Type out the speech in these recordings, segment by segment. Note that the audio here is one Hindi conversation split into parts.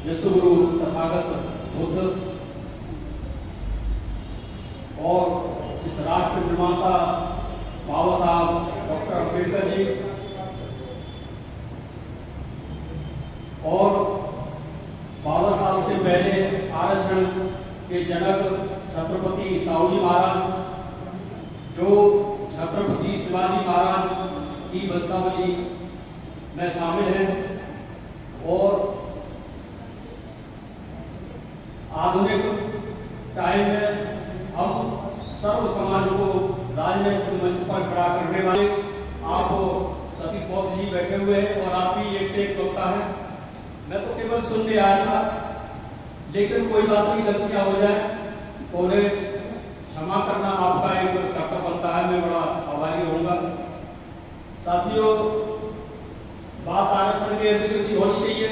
विश्वगुरु तथागत बुद्ध और इस राष्ट्र निर्माता बाबा साहब डॉक्टर अम्बेडकर जी और बाबा साहब से पहले आरक्षण के जनक छत्रपति साहूजी महाराज, जो छत्रपति शिवाजी महाराज की वंशावली में शामिल है, और आधुनिक टाइम में हम सर्व समाज को राजनीतिक मंच पर खड़ा करने वाले आप सतीश बौद्ध जी बैठे हुए हैं और आप भी एक से एक वक्ता है। मैं तो केवल सुनने आया था, लेकिन कोई बात नहीं, गलतियां हो जाए तो उन्हें क्षमा करना आपका एक कर्तव्य बनता है। मैं बड़ा आभारी रहूंगा। साथियों, बात आरक्षण की अधिकृति होनी चाहिए।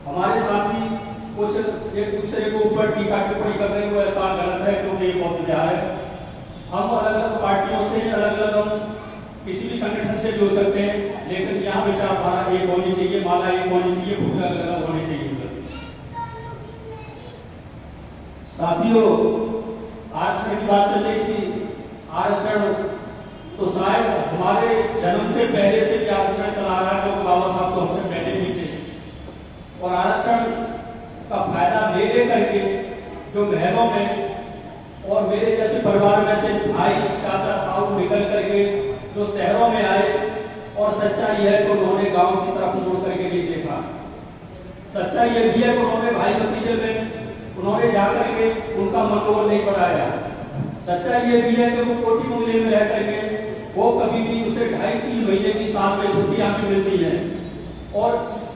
हमारे साथी कुछ एक दूसरे के ऊपर टीका टिप्पणी कर रहे हैं, वो ऐसा गलत है, क्योंकि ये बहुत बिहार है। हम अलग अलग पार्टियों से, अलग अलग हम किसी भी संगठन से जुड़ सकते हैं, लेकिन यहाँ विचारधारा एक होनी चाहिए, माला एक होनी चाहिए, भूख अलग अलग होनी चाहिए। साथियों, आरक्षण की बात चल रही थी। आरक्षण तो शायद हमारे जन्म से पहले से भी आरक्षण चला रहा है, क्योंकि बाबा साहब तो हमसे पहले भी थे। और आरक्षण का फायदा ले लेकर के जो महलों में और मेरे जैसे परिवार में से भाई चाचा ताऊ निकल करके जो शहरों में आए, और सच्चाई है कि उन्होंने गांव की तरफ मुड़ करके नहीं देखा। सच्चाई ये भी है कि उन्होंने भाई भतीजे में उन्होंने जाकर के उनका मनोबल नहीं बढ़ाया। सच्चाई ये भी है कि वो कोठी मोहल्ले में रह करके वो कभी भी उसे 2.5-3 महीने की साल में छुट्टियां भी मिलती है, और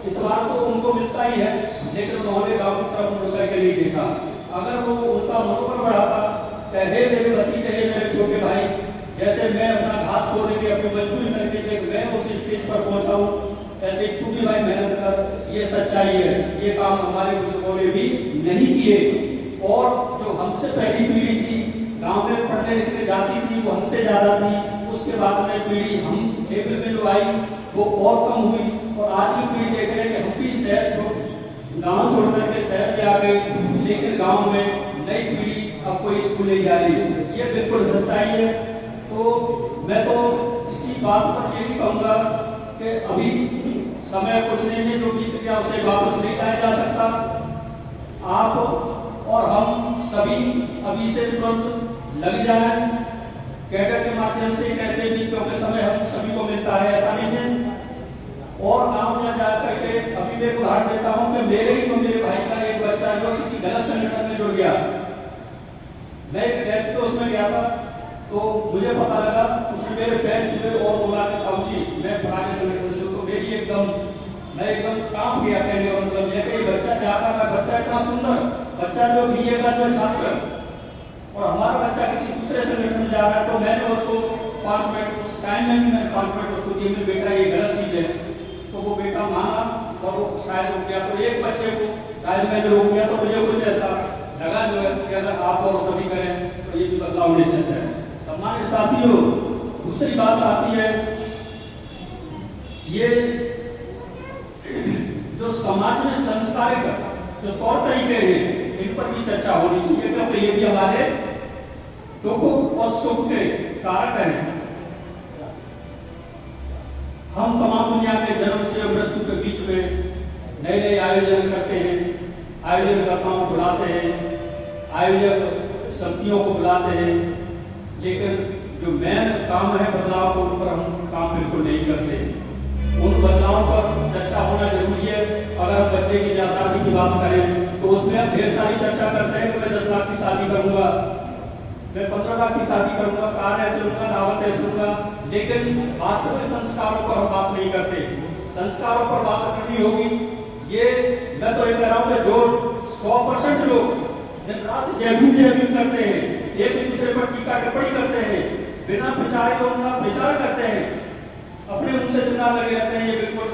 इतवार तो उनको मिलता ही है, लेकिन उन्होंने गांव की तरफ मुड़ करके नहीं देखा। अगर वो उनका मनोबल बढ़ाता, हे मेरे भतीजे, हे मेरे छोटे भाई, जैसे मैं अपना घास खोलने की अपनी मजदूरी करके देख मैं उस स्टेज पर पहुंचा हूं, ऐसे तू भी भाई मेहनत कर। ये सच्चाई है। ये काम हमारे बुजुर्गों ने भी नहीं किए, और जो हमसे पहली पीढ़ी थी गांव में पढ़ने लिखने जाती थी, वो हमसे ज्यादा थी। उसके बाद में पीढ़ी हम लेवल में जो आई वो और कम हुई, और आज की पीढ़ी देख रहे हैं कि हम भी गांव छोड़ करके शहर में आ गए, लेकिन गांव में नई पीढ़ी अब कोई स्कूल नहीं जा रही। ये बिल्कुल सच्चाई है। तो मैं तो इसी बात पर यही कहूंगा कि अभी समय कुछ नहीं है, जो बीत गया उसे वापस नहीं लाया जा सकता। आप और हम सभी अभी से तुरंत लग जाएं कैडर के माध्यम से, कैसे भी, क्योंकि समय हम सभी को मिलता है, ऐसा नहीं है। और गांव में जा करके अभी मैं उदाहरण देता हूं कि मेरे भाई का एक बच्चा जो किसी गलत संगठन में जुड़ गया। मैं एक डेथ के उसमें गया था, तो मुझे पता लगा उसने मेरे पैर छुए और बोला कि ताऊ जी मैं पुराने संगठन से, तो मेरी मैं एकदम कांप गया। कहने का मतलब यह कि बच्चा चाहता था, बच्चा इतना सुंदर बच्चा जो बीए का जो छात्र, और हमारा बच्चा किसी दूसरे संगठन में जा रहा है। तो मैंने उसको 5 मिनट उस टाइम में भी मैंने 5 मिनट उसको दिए, बेटा ये गलत चीज है। तो वो बेटा माना और वो शायद हो गया। तो एक बच्चे को शायद मैंने रोक दिया, तो मुझे कुछ ऐसा लगा जो है कि अगर आप और सभी करें तो ये भी बदलाव निश्चित है। सम्मानित साथियों, दूसरी बात आती है, ये जो समाज में संस्कारित जो तौर तरीके हैं, इन पर भी चर्चा होनी चाहिए, क्योंकि ये भी हमारे दुख और सुख के कारक हैं। हम तमाम दुनिया में जन्म से मृत्यु के बीच में नए नए आयोजन करते हैं, आयोजनकर्ताओं को बुलाते हैं, आयोजक समितियों को बुलाते हैं, लेकिन जो मेन काम है बदलाव को, उन पर हम काम बिल्कुल नहीं करते। उन बदलाव पर चर्चा होना जरूरी है। अगर बच्चे की शादी की बात करें तो उसमें हम ढेर सारी चर्चा करते हैं कि मैं 10 लाख की शादी करूंगा, मैं 15 लाख की शादी करूंगा, कार ऐसे लूंगा, दावत ऐसे लूंगा, लेकिन वास्तविक संस्कारों पर हम बात नहीं करते। संस्कारों पर बात करनी होगी। ये मैं तो ये कह रहा हूं कि जो 100% लोग दिन रात जयभीम करते हैं, एक दूसरे पर टीका टिप्पणी करते हैं, बिना विचारे लोग विचार करते हैं, अपने मुंह से चुनाव लगे रहते हैं, ये बिल्कुल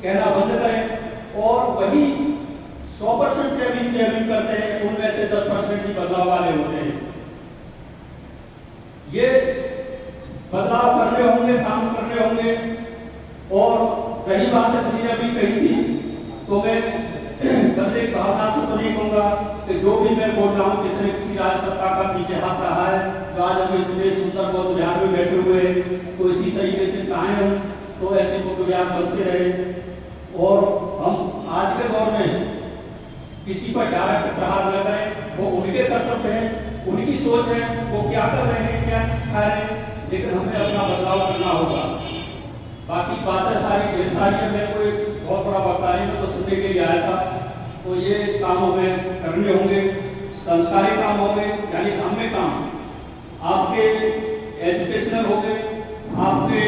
कहना बंद करें। और वही 100% जयभीम करते हैं, उनमें से 10% ही बदलाव वाले होते हैं। ये बदलाव करने होंगे, काम करने होंगे। और रही बात किसी ने भी कही थी तो मैं बदले भावना से तो नहीं कहूँगा कि जो भी मैं बोल रहा हूँ किसी न किसी राज्य सत्ता का पीछे हाथ रहा है। तो आज हम इस देश सुंदर बौद्ध विहार में बैठे हुए, तो इसी तरीके से चाहें हम तो ऐसे बौद्ध विहार बनते रहे। और हम आज के दौर में किसी पर डायरेक्ट प्रहार न करें, वो उनके कर्तव्य है, उनकी सोच है, वो क्या कर रहे हैं, क्या सिखा रहे हैं, लेकिन हमें अपना बदलाव करना होगा। बाकी बातें सारी ढेर सारी है, मैं कोई बहुत बड़ा वक्ता नहीं, मैं तो सुनने के लिए आया था। तो ये काम हमें करने होंगे, संस्कारी काम होंगे, यानी हम में काम आपके एजुकेशनल हो गए, आपके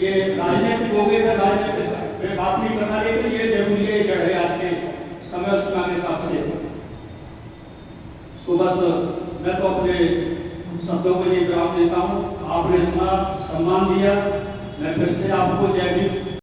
ये राजनीतिक हो गए, राजनीतिक मैं बात नहीं करना, लेकिन ये जरूरी है, जड़ है आज के समय सीमा के हिसाब से। तो बस मैं तो अपने शब्दों के लिए विराम देता हूँ। आपने सुना, सम्मान दिया, मैं फिर से आपको जय भीम